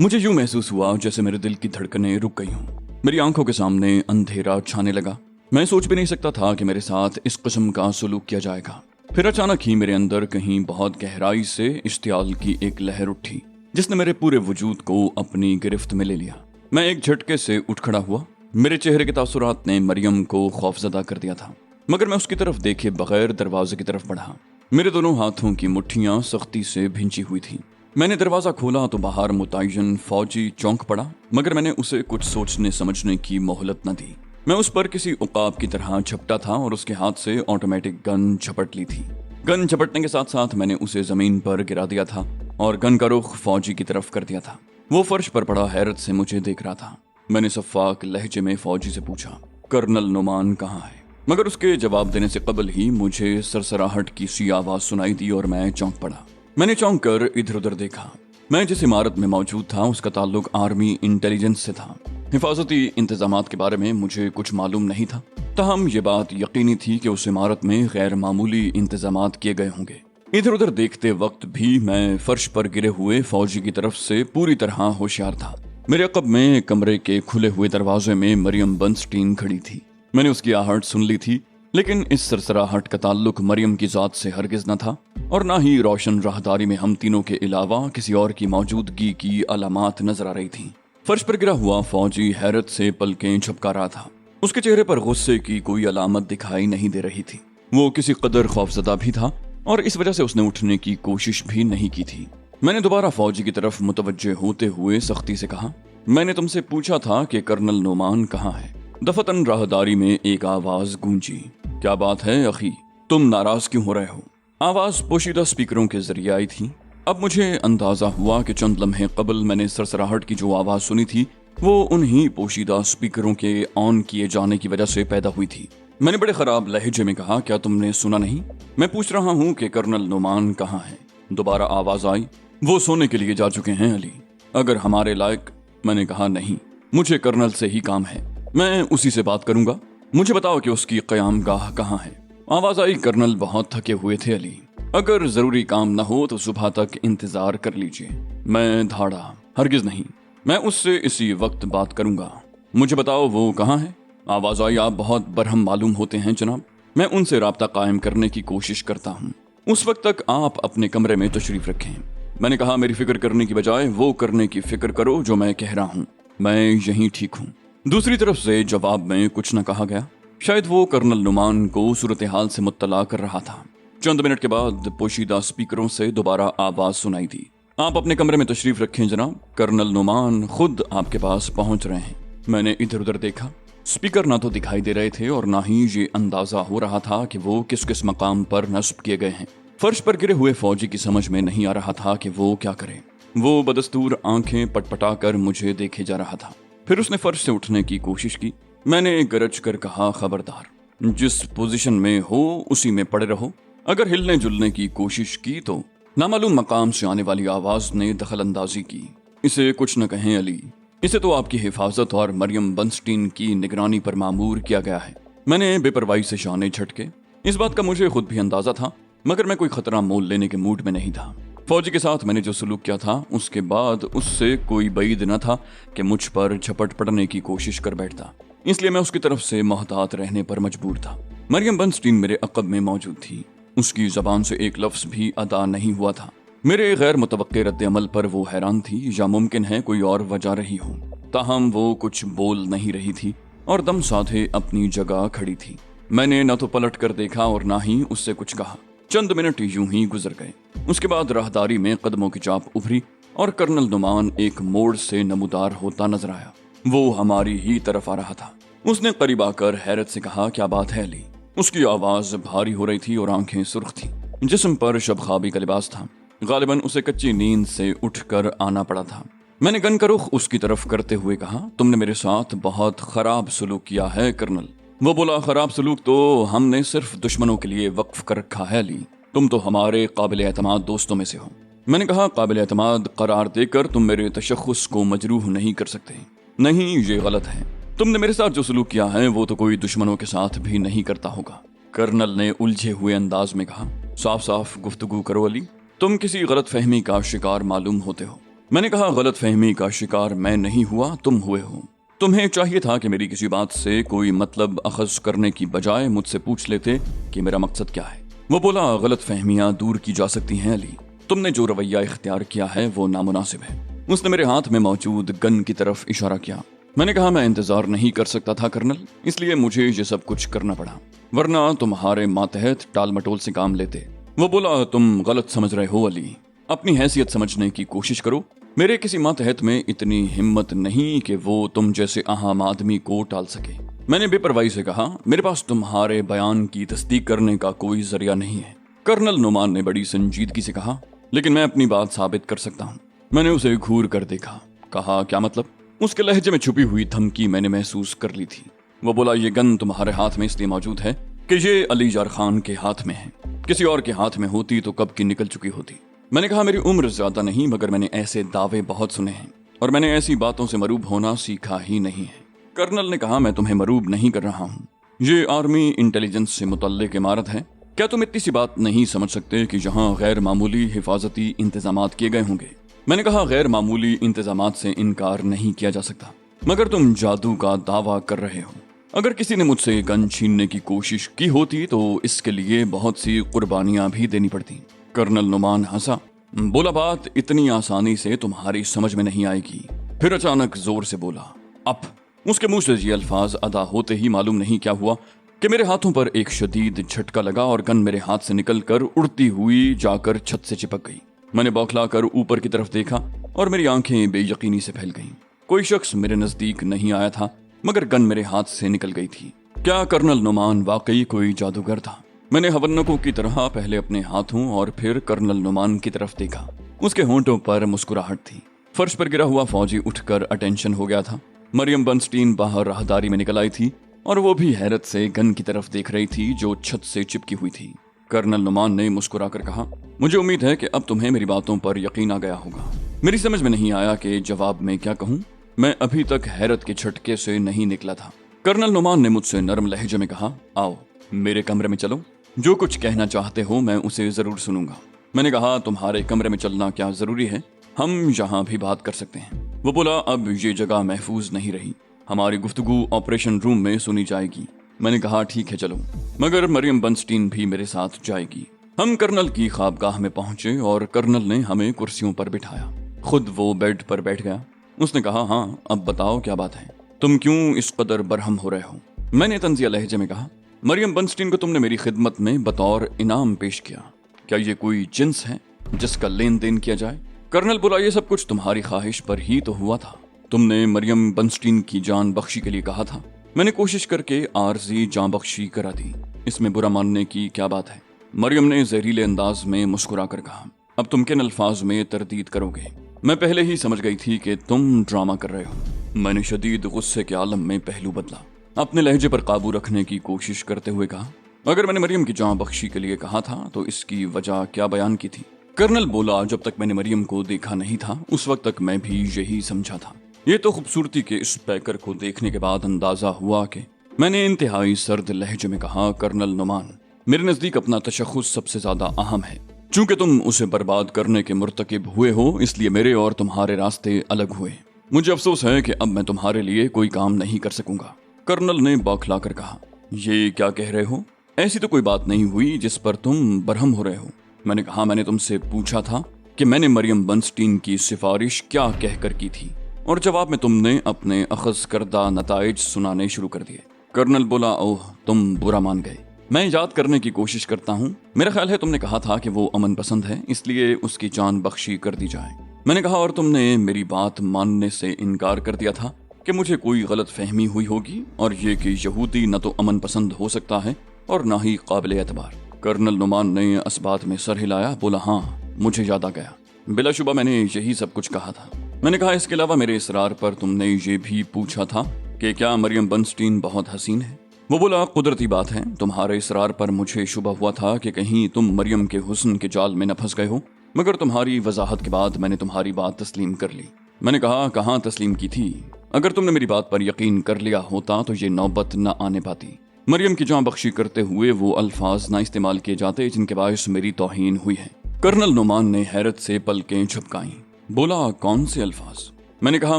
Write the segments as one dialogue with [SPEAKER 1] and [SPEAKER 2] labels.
[SPEAKER 1] मुझे यूं महसूस हुआ जैसे मेरे दिल की धड़कनें रुक गई हों। मेरी आंखों के सामने अंधेरा छाने लगा। मैं सोच भी नहीं सकता था कि मेरे साथ इस किस्म का सलूक किया जाएगा। फिर अचानक ही मेरे अंदर कहीं बहुत गहराई से इश्तियाल की एक लहर उठी, जिसने मेरे पूरे वजूद को अपनी गिरफ्त में ले लिया। मैं एक झटके से उठ खड़ा हुआ। मेरे चेहरे के तासुरात ने मरियम को खौफजदा कर दिया था, मगर मैं उसकी तरफ देखे बगैर दरवाजे की तरफ बढ़ा। मेरे दोनों हाथों की मुट्ठियां सख्ती से भिंची हुई थी। मैंने दरवाजा खोला तो बाहर मुतय्यन फौजी चौंक पड़ा, मगर मैंने उसे कुछ सोचने समझने की मोहलत न दी। मैं उस पर किसी उकाब की तरह झपटा था और उसके हाथ से ऑटोमेटिक गन झपट ली थी। गन झपटने के साथ साथ मैंने उसे जमीन पर गिरा दिया था और गन का रुख फौजी की तरफ कर दिया था। वो फर्श पर पड़ा हैरत से मुझे देख रहा था। मैंने सफ़ाक लहजे में फौजी से पूछा, कर्नल नुमान कहाँ है? मगर उसके जवाब देने से कबल ही मुझे सरसराहट की सी आवाज सुनाई दी और मैं चौंक पड़ा। मैंने चौंक कर इधर उधर देखा। मैं जिस इमारत में मौजूद था उसका ताल्लुक आर्मी इंटेलिजेंस से था। हिफाजती इंतजामात के बारे में मुझे कुछ मालूम नहीं था, ताहम ये बात यकीनी थी कि उस इमारत में गैर मामूली इंतजामात किए गए होंगे। इधर उधर देखते वक्त भी मैं फर्श पर गिरे हुए फौजी की तरफ से पूरी तरह होशियार था। मेरे अक़ब में कमरे के खुले हुए दरवाजे में मरियम बर्नस्टीन खड़ी थी। मैंने उसकी आहट सुन ली थी, लेकिन इस सरसराहट का ताल्लुक मरियम की ज़ात से हरगिज न था और ना ही रोशन राहदारी में हम तीनों के अलावा किसी और की मौजूदगी की अलामात नजर आ रही थी। फर्श पर गिरा हुआ फौजी हैरत से पलकें झपका रहा था। उसके चेहरे पर गुस्से की कोई अलामत दिखाई नहीं दे रही थी। वो किसी कदर खौफजदा भी था और इस वजह से उसने उठने की कोशिश भी नहीं की थी। मैंने दोबारा फौजी की तरफ मुतवज्जे होते हुए सख्ती से कहा, मैंने तुमसे पूछा था कि कर्नल नोमान कहाँ है? दफतन राहदारी में एक आवाज गूंजी, क्या बात है अखी, तुम नाराज क्यों हो रहे हो? आवाज पोशीदा स्पीकरों के जरिए आई थी। अब मुझे अंदाजा हुआ कि चंद लम्हे कबल मैंने सरसराहट की जो आवाज सुनी थी वो उन्हीं पोशीदा स्पीकरों के ऑन किए जाने की वजह से पैदा हुई थी। मैंने बड़े खराब लहजे में कहा, क्या तुमने सुना नहीं? मैं पूछ रहा हूँ कि कर्नल नोमान कहाँ है? दोबारा आवाज आई, वो सोने के लिए जा चुके हैं अली, अगर हमारे लायक। मैंने कहा, नहीं, मुझे कर्नल से ही काम है, मैं उसी से बात करूंगा। मुझे बताओ कि उसकी क़याम गाह कहाँ है? आवाज आई, कर्नल बहुत थके हुए थे अली, अगर जरूरी काम न हो तो सुबह तक इंतजार कर लीजिए। मैं धाड़ा, हरगिज नहीं, मैं उससे इसी वक्त बात करूंगा। मुझे बताओ वो कहाँ है? आवाज आई, आप बहुत बरहम मालूम होते हैं जनाब, मैं उनसे राब्ता कायम करने की कोशिश करता हूँ, उस वक्त तक आप अपने कमरे में तशरीफ रखें। मैंने कहा, मेरी फिक्र करने की बजाय वो करने की फिक्र करो जो मैं कह रहा हूँ, मैं यहीं ठीक हूँ। दूसरी तरफ से जवाब में कुछ न कहा गया। शायद वो कर्नल नुमान को सूरत हाल से मुत्तला कर रहा था। चंद मिनट के बाद पोशीदा स्पीकरों से दोबारा आवाज सुनाई दी, आप अपने कमरे में तशरीफ रखें जनाब, कर्नल नुमान खुद आपके पास पहुंच रहे हैं। मैंने इधर उधर देखा। स्पीकर ना तो दिखाई दे रहे थे और ना ही ये अंदाजा हो रहा था कि वो किस किस मकाम पर नस्ब किए गए हैं। फर्श पर गिरे हुए फौजी की समझ में नहीं आ रहा था कि वो क्या करे। वो बदस्तूर आंखें पटपटा कर मुझे देखे जा रहा था। फिर उसने फर्श से उठने की कोशिश की। मैंने गरज कर कहा, खबरदार, जिस पोजीशन में हो उसी में पड़े रहो, अगर हिलने जुलने की कोशिश की तो। नामालूम मकाम से आने वाली आवाज ने दखल अंदाजी की, इसे कुछ न कहें अली, इसे तो आपकी हिफाजत और मरियम बर्नस्टीन की निगरानी पर मामूर किया गया है। मैंने बेपरवाही से शाने झटके। इस बात का मुझे खुद भी अंदाजा था, मगर मैं कोई खतरा मोल लेने के मूड में नहीं था। फौजी के साथ मैंने जो सलूक किया था उसके बाद उससे कोई बईद न था कि मुझ पर झपट पड़ने की कोशिश कर बैठता, इसलिए मैं उसकी तरफ से मोहतात रहने पर मजबूर था। मरियम बर्नस्टीन मेरे अक़ब में मौजूद थी। उसकी जबान से एक लफ्ज भी अदा नहीं हुआ था। मेरे गैर मुतवक्के रद्द अमल पर वो हैरान थी, या मुमकिन है कोई और वजह रही हो। ताहम वो कुछ बोल नहीं रही थी और दम साधे अपनी जगह खड़ी थी। मैंने न तो पलट कर देखा और ना ही उससे कुछ कहा। चंद मिनट यूं ही गुजर गए। उसके बाद राहदारी में कदमों की चाप उभरी और कर्नल नुमान एक मोड़ से नमूदार होता नजर आया। वो हमारी ही तरफ आ रहा था। उसने करीब आकर हैरत से कहा, क्या बात है अली? उसकी आवाज भारी हो रही थी और आंखें सुर्ख थी। जिस्म पर शबखाबी का लिबास था। गालिबन उसे कच्ची नींद से उठकर आना पड़ा था। मैंने गन का रुख उसकी तरफ करते हुए कहा, तुमने मेरे साथ बहुत खराब सलूक किया है कर्नल। वो बोला, खराब सलूक तो हमने सिर्फ दुश्मनों के लिए वक्फ कर रखा है अली, तुम तो हमारे काबिल एतमाद दोस्तों में से हो। मैंने कहा, काबिल एतमाद करार देकर तुम मेरे तशख्खुस को मजरूह नहीं कर सकते। नहीं, ये गलत है। तुमने मेरे साथ जो सलूक किया है वो तो कोई दुश्मनों के साथ भी नहीं करता होगा। कर्नल ने उलझे हुए अंदाज में कहा, साफ साफ गुफ्तगू करो अली, तुम किसी गलत फहमी का शिकार मालूम होते हो। मैंने कहा, गलत फहमी का शिकार मैं नहीं हुआ, तुम हुए हो। तुम्हें चाहिए था कि मेरी किसी बात से कोई मतलब अखज़ करने की बजाय मुझसे पूछ लेते कि मेरा मकसद क्या है। वो बोला, गलत फहमियां दूर की जा सकती हैं अली, तुमने जो रवैया इख्तियार किया है वो नामुनासिब है। उसने मेरे हाथ में मौजूद गन की तरफ इशारा किया। मैंने कहा, मैं इंतजार नहीं कर सकता था कर्नल, इसलिए मुझे ये सब कुछ करना पड़ा, वरना तुम्हारे मातहत टाल मटोल से काम लेते। वो बोला, तुम गलत समझ रहे हो अली, अपनी हैसियत समझने की कोशिश करो। मेरे किसी मातहत में इतनी हिम्मत नहीं कि वो तुम जैसे आम आदमी को टाल सके। मैंने बेपरवाही से कहा, मेरे पास तुम्हारे बयान की तस्दीक करने का कोई जरिया नहीं है। कर्नल नुमान ने बड़ी संजीदगी से कहा, लेकिन मैं अपनी बात साबित कर सकता हूँ। मैंने उसे घूर कर देखा। कहा, क्या मतलब? उसके लहजे में छुपी हुई धमकी मैंने महसूस कर ली थी। वो बोला, ये गन तुम्हारे हाथ में इसलिए मौजूद है कि ये अली जार खान के हाथ में है, किसी और के हाथ में होती तो कब की निकल चुकी होती। मैंने कहा, मेरी उम्र ज्यादा नहीं, मगर मैंने ऐसे दावे बहुत सुने हैं और मैंने ऐसी बातों से मरूब होना सीखा ही नहीं है। कर्नल ने कहा, मैं तुम्हें मरूब नहीं कर रहा हूँ, ये आर्मी इंटेलिजेंस से मुतल्लिक इमारत है। क्या तुम इतनी सी बात नहीं समझ सकते कि जहाँ गैर मामूली हिफाजती इंतजामात किए गए होंगे? मैंने कहा, गैर मामूली इंतजामात से इनकार नहीं किया जा सकता, मगर तुम जादू का दावा कर रहे हो। अगर किसी ने मुझसे गन छीनने की कोशिश की होती तो इसके लिए बहुत सी कुर्बानियां भी देनी पड़ती। कर्नल नुमान हंसा, बोला, बात इतनी आसानी से तुम्हारी समझ में नहीं आएगी। फिर अचानक जोर से बोला, अब। उसके मुंह से ये अल्फाज अदा होते ही मालूम नहीं क्या हुआ कि मेरे हाथों पर एक शदीद झटका लगा और गन मेरे हाथ से निकलकर उड़ती हुई जाकर छत से चिपक गई। मैंने बौखला कर ऊपर की तरफ देखा और मेरी आंखें बेयकीनी से फैल गईं। कोई शख्स मेरे नजदीक नहीं आया था, मगर गन मेरे हाथ से निकल गई थी। क्या कर्नल नुमान वाकई कोई जादूगर था? मैंने हवन्नकों की तरह पहले अपने हाथों और फिर कर्नल नुमान की तरफ देखा। उसके होंठों पर मुस्कुराहट थी। फर्श पर गिरा हुआ फौजी उठकर अटेंशन हो गया था। मरियम बर्नस्टीन बाहर राहदारी में निकल आई थी और वो भी हैरत से गन की तरफ देख रही थी जो छत से चिपकी हुई थी। कर्नल नुमान ने मुस्कुराकर कहा, मुझे उम्मीद है कि अब तुम्हें मेरी बातों पर यकीन आ गया होगा। मेरी समझ में नहीं आया कि जवाब में क्या कहूँ। मैं अभी तक हैरत के झटके से नहीं निकला था। कर्नल नुमान ने मुझसे नरम लहजे में कहा, आओ मेरे कमरे में चलो, जो कुछ कहना चाहते हो मैं उसे जरूर सुनूंगा। मैंने कहा, तुम्हारे कमरे में चलना क्या जरूरी है, हम यहाँ भी बात कर सकते हैं। वो बोला, अब ये जगह महफूज नहीं रही, हमारी गुफ्तगू ऑपरेशन रूम में सुनी जाएगी। मैंने कहा, ठीक है चलो, मगर मरियम बर्नस्टीन भी मेरे साथ जाएगी। हम कर्नल की ख्वाबगाह में पहुंचे और कर्नल ने हमें कुर्सियों पर बिठाया। खुद वो बेड पर बैठ गया। उसने कहा, हाँ अब बताओ क्या बात है, तुम क्यों इस कदर बरहम हो रहे हो? मैंने तंजिया लहजे में कहा, मरियम बर्नस्टीन को तुमने मेरी खिदमत में बतौर इनाम पेश किया, क्या ये कोई जिन्स है जिसका लेन देन किया जाए? कर्नल बोला, ये सब कुछ तुम्हारी ख्वाहिश पर ही तो हुआ था। तुमने मरियम बर्नस्टीन की जान बख्शी के लिए कहा था। मैंने कोशिश करके आर्जी जान बख्शी करा दी, इसमें बुरा मानने की क्या बात है? मरियम ने जहरीले अंदाज में मुस्कुरा कर कहा, अब तुम किन अल्फाज में तरदीद करोगे? मैं पहले ही समझ गई थी कि तुम ड्रामा कर रहे हो। मैंने शदीद गुस्से के आलम में पहलू बदला। अपने लहजे पर काबू रखने की कोशिश करते हुए कहा, अगर मैंने मरियम की जान बख्शी के लिए कहा था तो इसकी वजह क्या बयान की थी? कर्नल बोला, जब तक मैंने मरियम को देखा नहीं था उस वक्त तक मैं भी यही समझा था। ये तो खूबसूरती के इस पैकर को देखने के बाद अंदाजा हुआ कि मैंने इंतहाई सर्द लहजे में कहा, कर्नल नुमान, मेरे नजदीक अपना तशख्खुस सबसे ज्यादा अहम है। चूंकि तुम उसे बर्बाद करने के मुर्तकिब हुए हो, इसलिए मेरे और तुम्हारे रास्ते अलग हुए। मुझे अफसोस है कि अब मैं तुम्हारे लिए कोई काम नहीं कर सकूंगा। कर्नल ने बौखला कर कहा, ये क्या कह रहे हो? ऐसी तो कोई बात नहीं हुई जिस पर तुम बरहम हो रहे हो। मैंने कहा, मैंने तुमसे पूछा था कि मैंने मरियम बर्नस्टीन की सिफारिश क्या कहकर की थी, और जवाब में तुमने अपने अखज़ करदा नताइज सुनाने शुरू कर दिए। कर्नल बोला, ओह तुम बुरा मान गए। मैं याद करने की कोशिश करता हूँ। मेरा ख्याल है तुमने कहा था कि वो अमन पसंद है, इसलिए उसकी जान बख्शी कर दी जाए। मैंने कहा, और तुमने मेरी बात मानने से इनकार कर दिया था कि मुझे कोई गलत फहमी हुई होगी और ये कि यहूदी न तो अमन पसंद हो सकता है और ना ही काबिल एतबार। कर्नल नुमान ने असबात में सर हिलाया, बोला, हाँ मुझे याद आ गया, बिलाशुबा मैंने यही सब कुछ कहा था। मैंने कहा, इसके अलावा मेरे इसरार पर तुमने ये भी पूछा था कि क्या मरियम बर्नस्टीन बहुत हसीन है? वो बोला, कुदरती बात है, तुम्हारे इसरार पर मुझे शुबा हुआ था कि कहीं तुम मरियम के हुस्न के जाल में न फंस गए हो, मगर तुम्हारी वजाहत के बाद मैंने तुम्हारी बात तस्लीम कर ली। मैंने कहा, कहाँ तस्लीम की थी? अगर तुमने मेरी बात पर यकीन कर लिया होता तो ये नौबत न आने पाती। मरियम की जान बख्शी करते हुए वो अल्फाज ना इस्तेमाल किए जाते जिनके बायस मेरी तौहीन हुई है। कर्नल नुमान ने हैरत से पलकें झपकाईं। बोला, कौन से अल्फाज? मैंने कहा,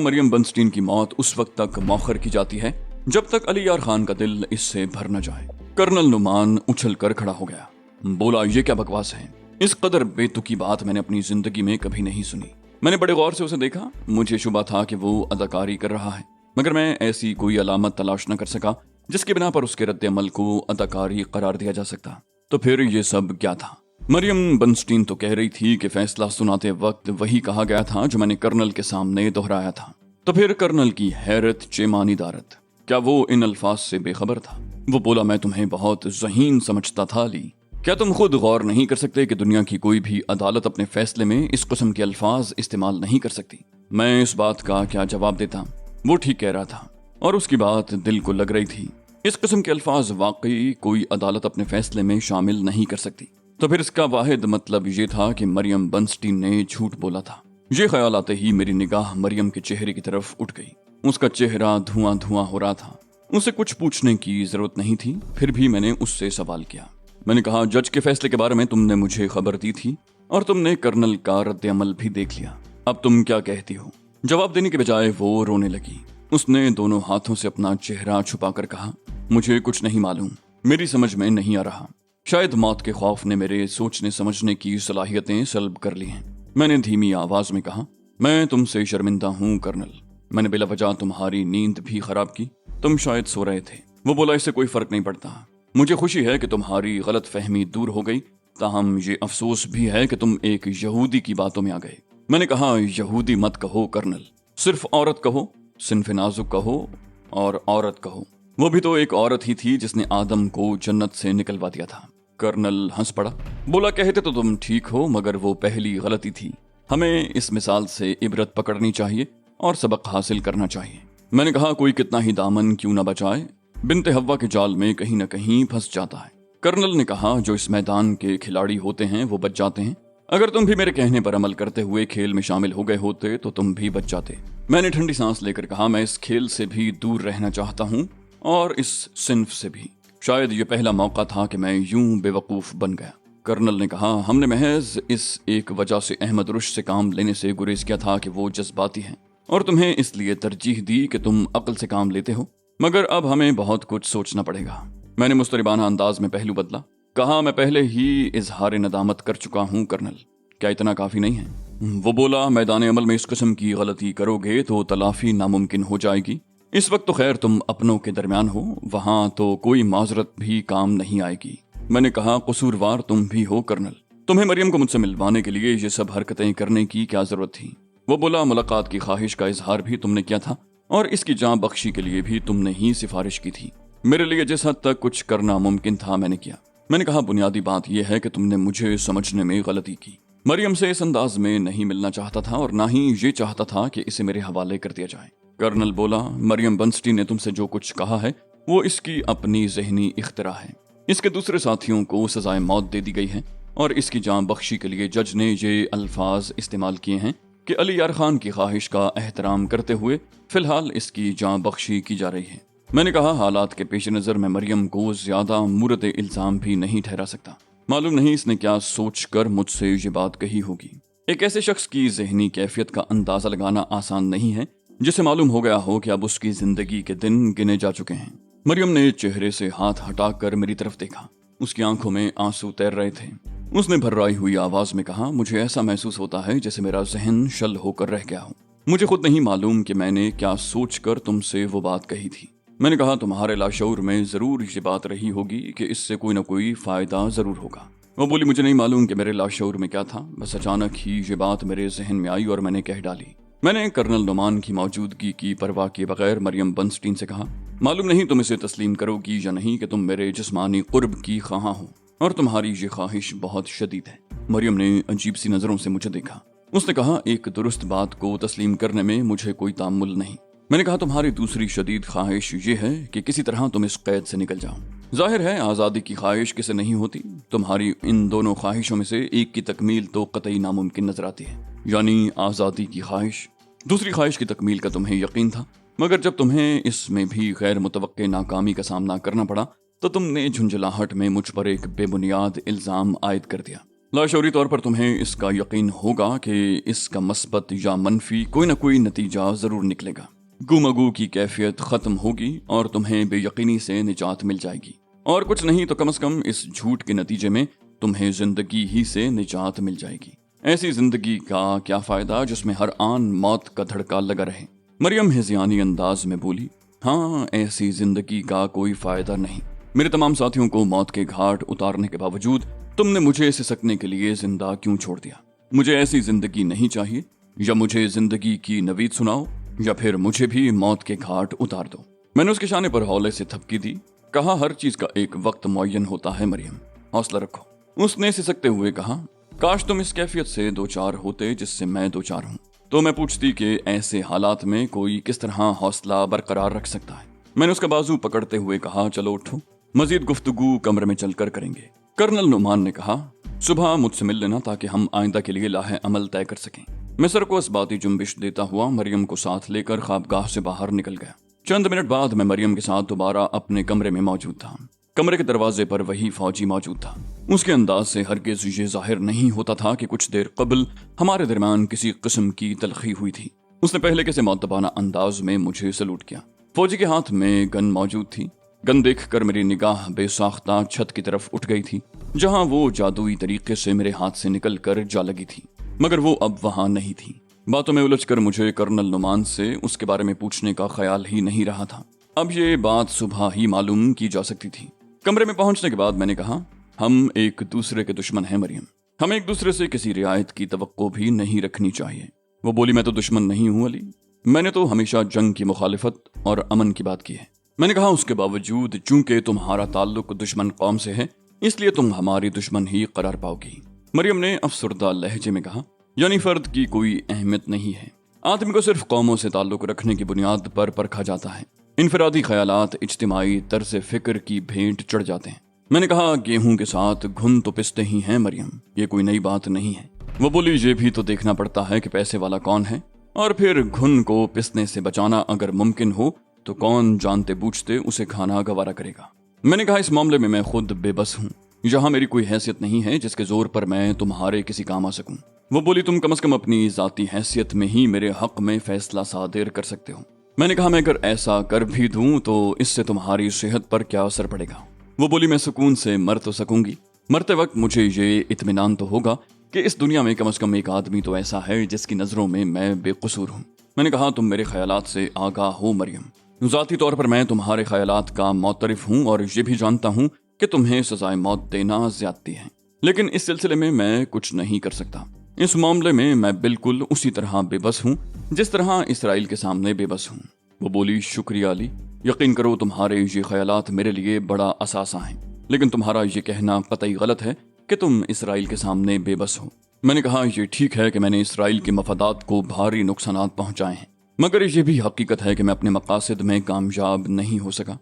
[SPEAKER 1] मरियम बनस्टीन की मौत उस वक्त तक मौखर की जाती है जब तक अली यार खान का दिल इससे भर न जाए। कर्नल नुमान उछल कर खड़ा हो गया। बोला, ये क्या बकवास है? इस कदर बेतुकी बात मैंने अपनी जिंदगी में कभी नहीं सुनी। मैंने बड़े गौर से उसे देखा। मुझे शुबा था कि वो अदाकारी कर रहा है, मगर मैं ऐसी कोई अलामत तलाश न कर सका जिसके बिना पर उसके रद्द अमल को अदाकारी करार दिया जा सकता। तो फिर ये सब क्या था? मरियम बनस्टीन तो कह रही थी कि फैसला सुनाते वक्त वही कहा गया था जो मैंने कर्नल के सामने दोहराया था। तो फिर कर्नल की हैरत चेमानी दारत, क्या वो इन अल्फाज से बेखबर था? वो बोला, मैं तुम्हें बहुत ज़हीन समझता था अली। क्या तुम खुद गौर नहीं कर सकते कि दुनिया की कोई भी अदालत अपने फैसले में इस किस्म के अल्फाज इस्तेमाल नहीं कर सकती? मैं इस बात का क्या जवाब देता? वो ठीक कह रहा था और उसकी बात दिल को लग रही थी। इस किस्म के अल्फाज वाकई कोई अदालत अपने फैसले में शामिल नहीं कर सकती। तो फिर इसका वाहिद मतलब ये था कि मरियम बनस्टीन ने झूठ बोला था। ये ख्याल आते ही मेरी निगाह मरियम के चेहरे की तरफ उठ गई। उसका चेहरा धुआं धुआं हो रहा था। उसे कुछ पूछने की जरूरत नहीं थी, फिर भी मैंने उससे सवाल किया। मैंने कहा, जज के फैसले के बारे में तुमने मुझे खबर दी थी और तुमने कर्नल का रद्द अमल भी देख लिया। अब तुम क्या कहती हो? जवाब देने के बजाय वो रोने लगी। उसने दोनों हाथों से अपना चेहरा छुपाकर कहा, मुझे कुछ नहीं मालूम, मेरी समझ में नहीं आ रहा। शायद मौत के खौफ ने मेरे सोचने समझने की सलाहियतें सल्ब कर ली हैं। मैंने धीमी आवाज में कहा, मैं तुमसे शर्मिंदा हूँ कर्नल। मैंने बिला वजह तुम्हारी नींद भी खराब की। तुम शायद सो रहे थे। वो बोला, इससे कोई फर्क नहीं पड़ता। मुझे खुशी है कि तुम्हारी गलत फहमी दूर हो गई, ताहम ये अफसोस भी है कि तुम एक यहूदी की बातों में आ गए। मैंने कहा, यहूदी मत कहो कर्नल, सिर्फ औरत कहो, सिन्फ नाजुक कहो और औरत कहो। वो भी तो एक औरत ही थी जिसने आदम को जन्नत से निकलवा दिया था। कर्नल हंस पड़ा। बोला, कहते तो तुम ठीक हो, मगर वो पहली गलती थी। हमें इस मिसाल से इबरत पकड़नी चाहिए और सबक हासिल करना चाहिए। मैंने कहा, कोई कितना ही दामन क्यों न बचाए, बिन्ते हव्वा के जाल में कहीं न कहीं फंस जाता है। कर्नल ने कहा, जो इस मैदान के खिलाड़ी होते हैं वो बच जाते हैं। अगर तुम भी मेरे कहने पर अमल करते हुए खेल में शामिल हो गए होते तो तुम भी बच जाते। मैंने ठंडी सांस लेकर कहा, मैं इस खेल से भी दूर रहना चाहता हूँ और इस सिन्फ से भी। शायद ये पहला मौका था कि मैं यूं बेवकूफ बन गया। कर्नल ने कहा, हमने महज इस एक वजह से अहमद रुश से काम लेने से गुरेज किया था कि वो जज्बाती हैं और तुम्हें इसलिए तरजीह दी कि तुम अक्ल से काम लेते हो, मगर अब हमें बहुत कुछ सोचना पड़ेगा। मैंने मुस्तरिबाना अंदाज में पहलू बदला। कहा, मैं पहले ही इजहार नदामत कर चुका हूँ कर्नल, क्या इतना काफी नहीं है? वो बोला, मैदान अमल में इस किस्म की गलती करोगे तो तलाफी नामुमकिन हो जाएगी। इस वक्त तो खैर तुम अपनों के दरमियान हो, वहां तो कोई माजरत भी काम नहीं आएगी। मैंने कहा, कसूरवार तुम भी हो कर्नल, तुम्हें मरियम को मुझसे मिलवाने के लिए ये सब हरकतें करने की क्या जरूरत थी? वो बोला, मुलाकात की ख्वाहिश का इजहार भी तुमने किया था और इसकी जान बख्शी के लिए भी तुमने ही सिफारिश की थी। मेरे लिए जिस हद तक कुछ करना मुमकिन था मैंने किया। मैंने कहा, बुनियादी बात यह है कि तुमने मुझे समझने में गलती की। मरियम से इस अंदाज में नहीं मिलना चाहता था और ना ही ये चाहता था कि इसे मेरे हवाले कर दिया जाए। कर्नल बोला, मरियम बनस्टीन ने तुमसे जो कुछ कहा है वो इसकी अपनी जहनी इख्तिरा है। इसके दूसरे साथियों को सजाए मौत दे दी गई है और इसकी जान बख्शी के लिए जज ने ये अल्फाज इस्तेमाल किए हैं कि अली यार खान की ख्वाहिश का एहतराम करते हुए फिलहाल इसकी जान बख्शी की जा रही है। मैंने कहा, हालात के पेश नज़र मैं मरियम को ज्यादा मुर्द इल्जाम भी नहीं ठहरा सकता। मालूम नहीं इसने क्या सोच कर मुझसे ये बात कही होगी। एक ऐसे शख्स की जहनी कैफियत का अंदाजा लगाना आसान नहीं है जिसे मालूम हो गया हो कि अब उसकी जिंदगी के दिन गिने जा चुके हैं। मरियम ने चेहरे से हाथ हटाकर मेरी तरफ देखा। उसकी आंखों में आंसू तैर रहे थे। उसने भर्राई हुई आवाज में कहा, मुझे ऐसा महसूस होता है जैसे मेरा जहन शल होकर रह गया हो। मुझे खुद नहीं मालूम कि मैंने क्या सोचकर तुमसे वो बात कही थी। मैंने कहा, तुम्हारे लाशऊर में जरूर ये बात रही होगी कि इससे कोई ना कोई फायदा जरूर होगा। वो बोली, मुझे नहीं मालूम कि मेरे लाशऊर में क्या था, बस अचानक ही ये बात मेरे जहन में आई और मैंने कह डाली। मैंने कर्नल नुमान की मौजूदगी की परवाह किए बगैर मरियम बनस्टीन से कहा, मालूम नहीं तुम इसे तस्लीम करोगी या नहीं कि तुम मेरे जिस्मानी कुर्ब की ख्वाहां हो और तुम्हारी ये ख्वाहिश बहुत शदीद है। मरियम ने अजीब सी नजरों से मुझे देखा। उसने कहा, एक दुरुस्त बात को तस्लीम करने में मुझे कोई तामुल नहीं। मैंने कहा, तुम्हारी दूसरी शदीद ख्वाहिश ये है कि किसी तरह तुम इस कैद से निकल जाओ। जाहिर है आज़ादी की ख्वाहिश किसे नहीं होती। तुम्हारी इन दोनों ख्वाहिशों में से एक की तकमील तो कतई नामुमकिन नजर आती है, यानी आज़ादी की ख्वाहिश। दूसरी ख्वाहिश की तकमील का तुम्हें यकीन था, मगर जब तुम्हें इसमें भी गैर मुतवक्के नाकामी का सामना करना पड़ा तो तुमने झुंझलाहट में मुझ पर एक बेबुनियाद इल्जाम आयद कर दिया। लाशौरी तौर पर तुम्हें इसका यकीन होगा कि इसका मस्बत या मनफी कोई ना कोई नतीजा जरूर निकलेगा। गुमगू की कैफियत खत्म होगी और तुम्हें बेयकीनी से निजात मिल जाएगी, और कुछ नहीं तो कम से कम इस झूठ के नतीजे में तुम्हें जिंदगी ही से निजात मिल जाएगी। ऐसी जिंदगी का क्या फायदा जिसमें हर आन मौत का धड़का लगा रहे। मरियम हिज़यानी अंदाज में बोली, हाँ, ऐसी जिंदगी का कोई फायदा नहीं। मेरे तमाम साथियों को मौत के घाट उतारने के बावजूद तुमने मुझे सिसकने के लिए जिंदा क्यों छोड़ दिया? मुझे ऐसी जिंदगी नहीं चाहिए। या मुझे जिंदगी की नवीद सुनाओ या फिर मुझे भी मौत के घाट उतार दो। मैंने उसके शाने पर हौले से थपकी दी। कहा, हर चीज का एक वक्त मुअय्यन होता है मरियम, हौसला रखो। उसने सिसकते हुए कहा, काश तुम इस कैफियत से दो चार होते जिससे मैं दो चार हूँ, तो मैं पूछती कि ऐसे हालात में कोई किस तरह हौसला बरकरार रख सकता है। मैंने उसका बाजू पकड़ते हुए कहा, चलो उठो, मजीद गुफ्तगू कमरे में चलकर करेंगे। कर्नल नुमान ने कहा, सुबह मुझसे मिल लेना ताकि हम आइंदा के लिए लाहे अमल तय कर सकें। मैं सर को इस्बाती जुम्बिश देता हुआ मरियम को साथ लेकर ख्वाबगाह से बाहर निकल गया। चंद मिनट बाद मैं मरियम के साथ दोबारा अपने कमरे में मौजूद था। कमरे के दरवाजे पर वही फौजी मौजूद था। उसके अंदाज से हरगिज ये जाहिर नहीं होता था कि कुछ देर कबल हमारे दरमियान किसी किस्म की तलखी हुई थी। उसने पहले के से मुअद्दबाना अंदाज में मुझे सलूट किया। फौजी के हाथ में गन मौजूद थी। गन देखकर मेरी निगाह बेसाख्ता छत की तरफ उठ गई थी, जहां वो जादुई तरीके से मेरे हाथ से निकल कर जा लगी थी, मगर वो अब वहां नहीं थी। बातों में उलझकर मुझे कर्नल नुमान से उसके बारे में पूछने का ख्याल ही नहीं रहा था। अब ये बात सुबह ही मालूम की जा सकती थी। कमरे में पहुंचने के बाद मैंने कहा, हम एक दूसरे के दुश्मन हैं मरियम, हमें एक दूसरे से किसी रियायत की तवक्को भी नहीं रखनी चाहिए। वो बोली, मैं तो दुश्मन नहीं हूं अली, मैंने तो हमेशा जंग की मुखालिफत और अमन की बात की है। मैंने कहा, उसके बावजूद चूंकि तुम्हारा ताल्लुक दुश्मन कौम से है, इसलिए तुम हमारी दुश्मन ही करार पाओगी। मरियम ने अफसरदा लहजे में कहा, यानी फर्द की कोई अहमियत नहीं है, आदमी को सिर्फ कौमों से ताल्लुक रखने की बुनियाद पर परखा जाता है। इनफरादी ख्यालात इज्तिमाई तर्ज फिक्र की भेंट चढ़ जाते हैं। मैंने कहा, गेहूं के साथ घुन तो पिसते ही हैं मरियम, ये कोई नई बात नहीं है। वो बोली, ये भी तो देखना पड़ता है कि पैसे वाला कौन है, और फिर घुन को पिसने से बचाना अगर मुमकिन हो तो कौन जानते बूझते उसे खाना गवारा करेगा। मैंने कहा, इस मामले में मैं खुद बेबस हूँ। यहाँ मेरी कोई हैसियत नहीं है जिसके जोर पर मैं तुम्हारे किसी काम आ सकूं। वो बोली, तुम कम से कम अपनी जाती हैसियत में ही मेरे हक में फैसला सादिर कर सकते हो। मैंने कहा, मैं अगर ऐसा कर भी दूं तो इससे तुम्हारी सेहत पर क्या असर पड़ेगा। वो बोली, मैं सुकून से मर तो सकूंगी, मरते वक्त मुझे ये इत्मीनान तो होगा कि इस दुनिया में कम से कम एक आदमी तो ऐसा है जिसकी नजरों में मैं बेकसूर हूँ। मैंने कहा, तुम मेरे ख्यालात से आगाह हो मरियम, ज़ाती तौर पर मैं तुम्हारे ख्यालात का मोतरिफ हूँ और ये भी जानता हूँ कि तुम्हें सजाए मौत देना ज्यादती है, लेकिन इस सिलसिले में मैं कुछ नहीं कर सकता। इस मामले में मैं बिल्कुल उसी तरह बेबस हूँ जिस तरह इसराइल के सामने बेबस हूँ। वो बोली, शुक्रिया अली, यकीन करो तुम्हारे ये ख्यालात मेरे लिए बड़ा असासा हैं, लेकिन तुम्हारा ये कहना कतई गलत है कि तुम इसराइल के सामने बेबस हो। मैंने कहा, ये ठीक है कि मैंने इसराइल के मफादात को भारी नुकसानात पहुंचाए हैं, मगर ये भी हकीकत है कि मैं अपने मकासद में कामयाब नहीं हो सका।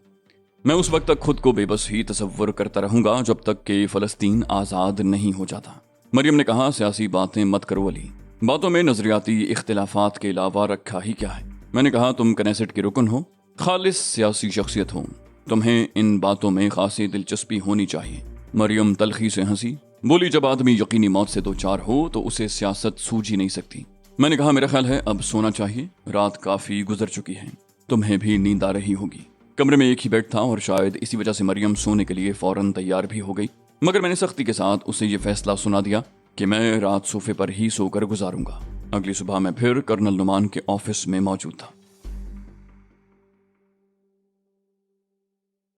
[SPEAKER 1] मैं उस वक्त तक खुद को बेबस ही तसव्वुर करता रहूंगा जब तक कि फलस्तीन आज़ाद नहीं हो जाता। मरियम ने कहा, सियासी बातें मत करो अली, बातों में नजरियाती इख्तिलाफात के अलावा रखा ही क्या है। मैंने कहा, तुम कनेसेट के रुकन हो, खालिस सियासी शख्सियत हो, तुम्हें इन बातों में खासी दिलचस्पी होनी चाहिए। मरियम तलखी से हंसी, बोली, जब आदमी यकीनी मौत से दो चार हो तो उसे सियासत सूझ ही नहीं सकती। मैंने कहा, मेरा ख्याल है अब सोना चाहिए, रात काफी गुजर चुकी है, तुम्हें भी नींद आ रही होगी। कमरे में एक ही बेड था और शायद इसी वजह से मरियम सोने के लिए फौरन तैयार भी हो गई, मगर मैंने सख्ती के साथ उसे ये फैसला सुना दिया कि मैं रात सोफे पर ही सोकर गुजारूंगा। अगली सुबह मैं फिर कर्नल नुमान के ऑफिस में मौजूद था।